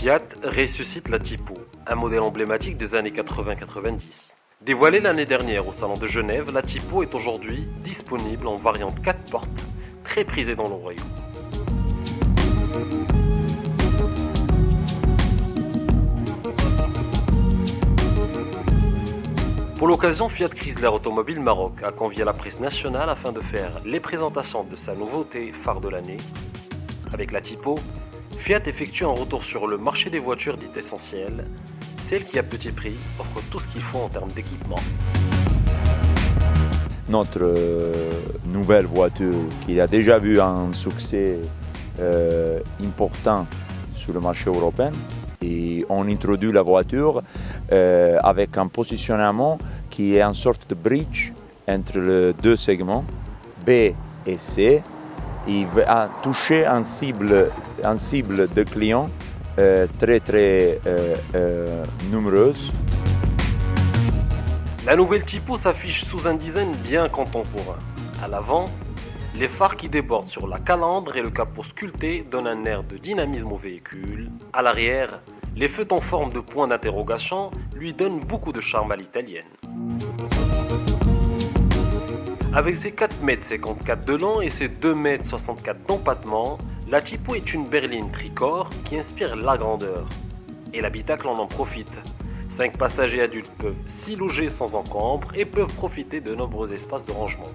Fiat ressuscite la Tipo, un modèle emblématique des années 80-90. Dévoilée l'année dernière au Salon de Genève, la Tipo est aujourd'hui disponible en variante 4 portes, très prisée dans le royaume. Pour l'occasion, Fiat Chrysler Automobile Maroc a convié la presse nationale afin de faire les présentations de sa nouveauté phare de l'année. Avec la Tipo, Fiat effectue un retour sur le marché des voitures dites essentielles, celle qui à petit prix offre tout ce qu'il faut en termes d'équipement. Notre nouvelle voiture qui a déjà vu un succès important sur le marché européen, et on introduit la voiture avec un positionnement qui est une sorte de bridge entre les deux segments B et C. Il va toucher un cible de clients très numereuse. La nouvelle Tipo s'affiche sous un design bien contemporain. À l'avant, les phares qui débordent sur la calandre et le capot sculpté donnent un air de dynamisme au véhicule. À l'arrière, les feux en forme de point d'interrogation lui donnent beaucoup de charme à l'italienne. Avec ses 4,54 m de long et ses 2,64 m d'empattement, la Tipo est une berline tricorps qui inspire la grandeur. Et l'habitacle en profite. 5 passagers adultes peuvent s'y loger sans encombre et peuvent profiter de nombreux espaces de rangement.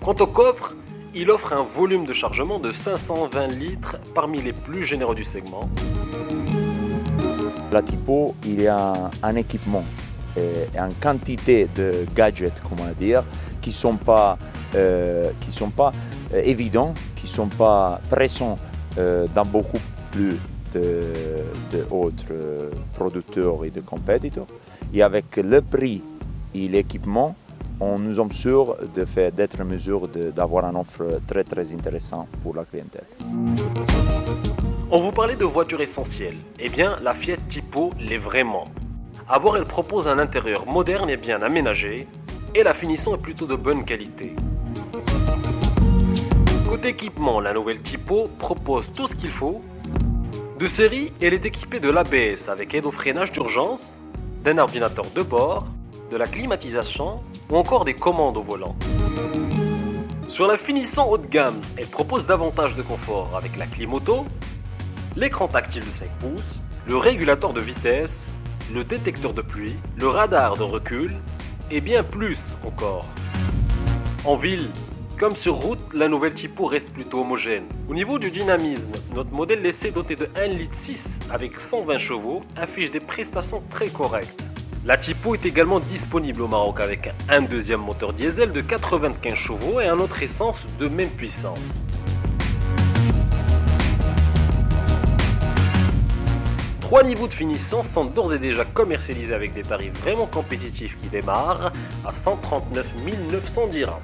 Quant au coffre, il offre un volume de chargement de 520 litres parmi les plus généreux du segment. La Tipo, il y a un équipement et une quantité de gadgets, comment dire, qui sont pas évidents, qui sont pas présents dans beaucoup plus d'autres producteurs et de compétiteurs. Et avec le prix et l'équipement, nous sommes sûrs d'être en mesure d'avoir une offre très intéressante pour la clientèle. On vous parlait de voitures essentielles. Eh bien, la Fiat Tipo l'est vraiment. À bord, elle propose un intérieur moderne et bien aménagé, et la finition est plutôt de bonne qualité. Côté équipement, la nouvelle Tipo propose tout ce qu'il faut. De série, elle est équipée de l'ABS avec aide au freinage d'urgence, d'un ordinateur de bord, de la climatisation ou encore des commandes au volant. Sur la finition haut de gamme, elle propose davantage de confort avec la clim auto, l'écran tactile de 5 pouces, le régulateur de vitesse, le détecteur de pluie, le radar de recul et bien plus encore. En ville, comme sur route, la nouvelle Tipo reste plutôt homogène. Au niveau du dynamisme, notre modèle l'essai doté de 1,6 litre avec 120 chevaux affiche des prestations très correctes. La Tipo est également disponible au Maroc avec un deuxième moteur diesel de 95 chevaux et un autre essence de même puissance. Trois niveaux de finition sont d'ores et déjà commercialisés avec des tarifs vraiment compétitifs qui démarrent à 139 900 dirhams.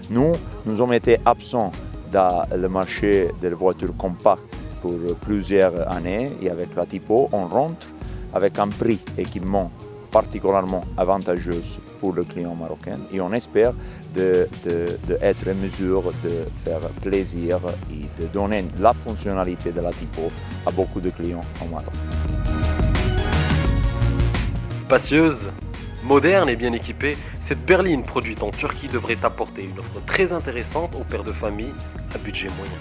Nous avons été absents dans le marché des voitures compactes pour plusieurs années et avec la Tipo, on rentre avec un prix équipement particulièrement avantageux pour le client marocain et on espère d'être en mesure de faire plaisir et de donner la fonctionnalité de la Tipo à beaucoup de clients au Maroc. Spacieuse, moderne et bien équipée, cette berline produite en Turquie devrait apporter une offre très intéressante aux pères de famille à budget moyen.